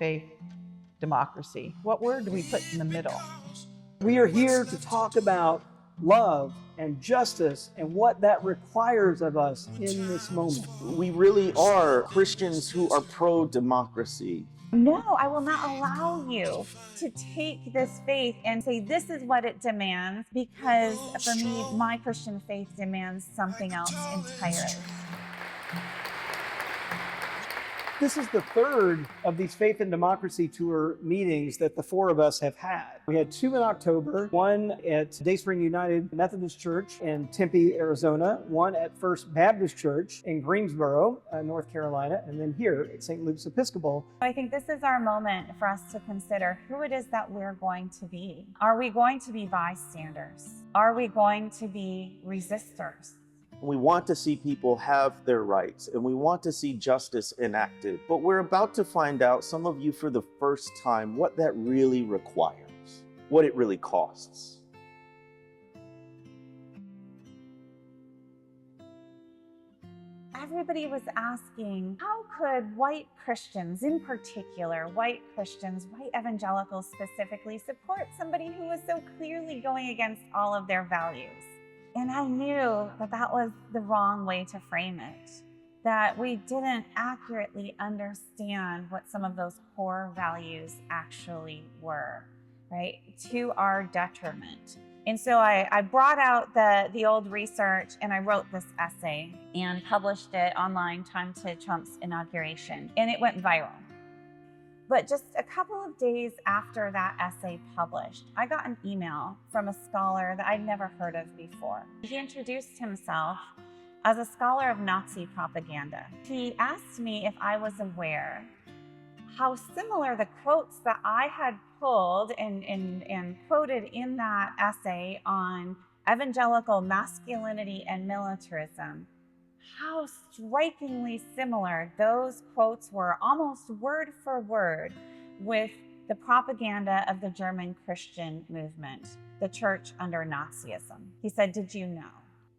faith, democracy? What word do we put in the middle? We are here to talk about love and justice and what that requires of us in this moment. We really are Christians who are pro-democracy. No, I will not allow you to take this faith and say, this is what it demands, because for me, my Christian faith demands something else entirely. This is the third of these Faith and Democracy Tour meetings that the four of us have had. We had two in October, one at Dayspring United Methodist Church in Tempe, Arizona, one at First Baptist Church in Greensboro, North Carolina, and then here at St. Luke's Episcopal. I think this is our moment for us to consider who it is that we're going to be. Are we going to be bystanders? Are we going to be resistors? We want to see people have their rights, and we want to see justice enacted. But we're about to find out, some of you for the first time, what that really requires, what it really costs. Everybody was asking, how could white Christians, in particular, white Christians, white evangelicals specifically, support somebody who was so clearly going against all of their values? And I knew that that was the wrong way to frame it, that we didn't accurately understand what some of those core values actually were, right, to our detriment. And so I brought out the old research and I wrote this essay and published it online time to Trump's inauguration, and it went viral. But just a couple of days after that essay published, I got an email from a scholar that I'd never heard of before. He introduced himself as a scholar of Nazi propaganda. He asked me if I was aware how similar the quotes that I had pulled and quoted in that essay on evangelical masculinity and militarism, how strikingly similar those quotes were, almost word for word, with the propaganda of the German Christian movement, the church under Nazism. He said, "Did you know?"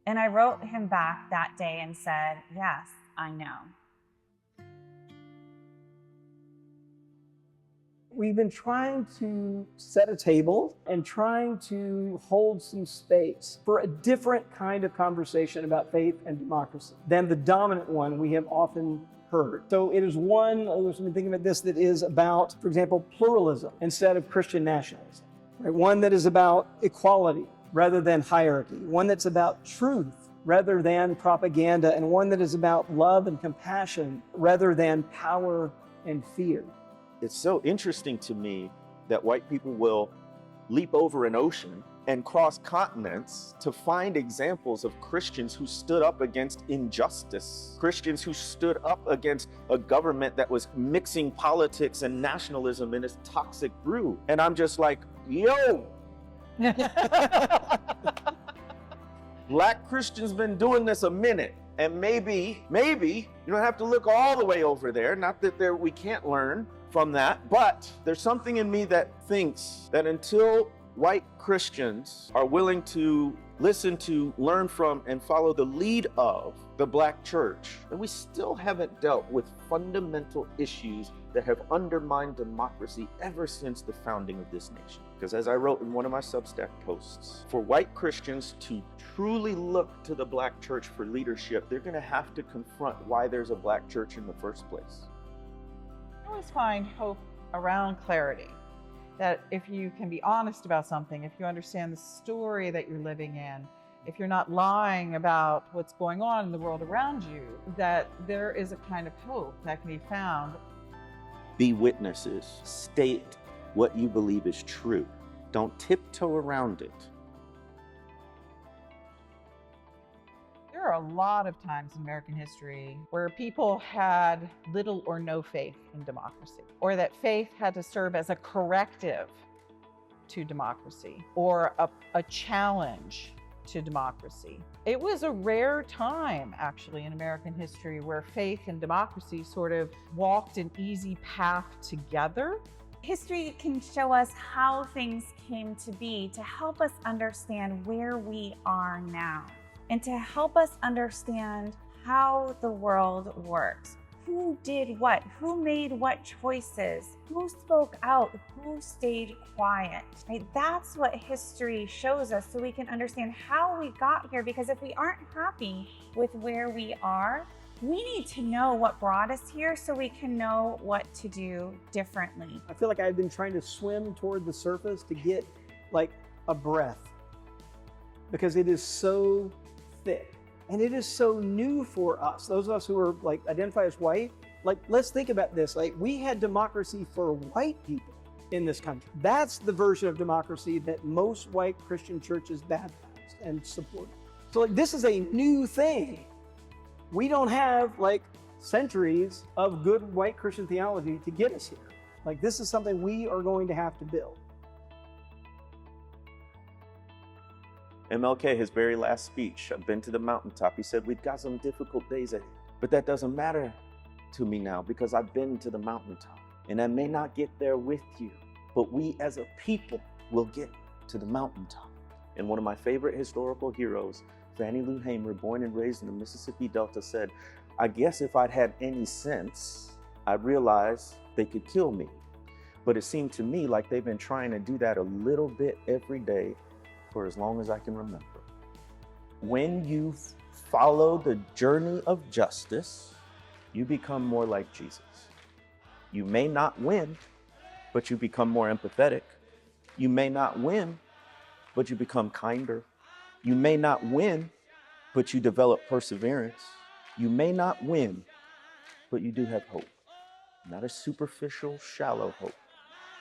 And I wrote him back that day and said, "Yes, I know." We've been trying to set a table and trying to hold some space for a different kind of conversation about faith and democracy than the dominant one we have often heard. So it is one, we've been thinking about this, that is about, for example, pluralism instead of Christian nationalism. Right? One that is about equality rather than hierarchy. One that's about truth rather than propaganda, and one that is about love and compassion rather than power and fear. It's so interesting to me that white people will leap over an ocean and cross continents to find examples of Christians who stood up against injustice, Christians who stood up against a government that was mixing politics and nationalism in its toxic brew. And I'm just like, yo! Black Christians been doing this a minute. And maybe, you don't have to look all the way over there. Not that we can't learn from that, but there's something in me that thinks that until white Christians are willing to listen to, learn from, and follow the lead of the Black church, then we still haven't dealt with fundamental issues that have undermined democracy ever since the founding of this nation. Because as I wrote in one of my Substack posts, for white Christians to truly look to the Black church for leadership, they're going to have to confront why there's a Black church in the first place. I always find hope around clarity, that if you can be honest about something, if you understand the story that you're living in, if you're not lying about what's going on in the world around you, that there is a kind of hope that can be found. Be witnesses. State what you believe is true. Don't tiptoe around it. There are a lot of times in American history where people had little or no faith in democracy, or that faith had to serve as a corrective to democracy or a challenge to democracy. It was a rare time, actually, in American history where faith and democracy sort of walked an easy path together. History can show us how things came to be to help us understand where we are now, and to help us understand how the world works. who did what, who made what choices, who spoke out, who stayed quiet, right? That's what history shows us so we can understand how we got here, because if we aren't happy with where we are, we need to know what brought us here so we can know what to do differently. I feel like I've been trying to swim toward the surface to get like a breath, because it is so thick. And it is so new for us, those of us who are like identify as white. Like, let's think about this. Like, we had democracy for white people in this country. That's the version of democracy that most white Christian churches baptized and supported. So like, this is a new thing. We don't have like centuries of good white Christian theology to get us here. Like, this is something we are going to have to build. MLK, his very last speech, I've been to the mountaintop. He said, we've got some difficult days ahead, but that doesn't matter to me now because I've been to the mountaintop. And I may not get there with you, but we as a people will get to the mountaintop. And one of my favorite historical heroes, Fannie Lou Hamer, born and raised in the Mississippi Delta, said, I guess if I'd had any sense, I'd realize they could kill me. But it seemed to me like they've been trying to do that a little bit every day for as long as I can remember. When you follow the journey of justice, you become more like Jesus. You may not win, but you become more empathetic. You may not win, but you become kinder. You may not win, but you develop perseverance. You may not win, but you do have hope. Not a superficial, shallow hope.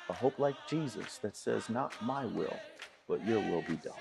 A hope like Jesus that says, not my will, but your will be done.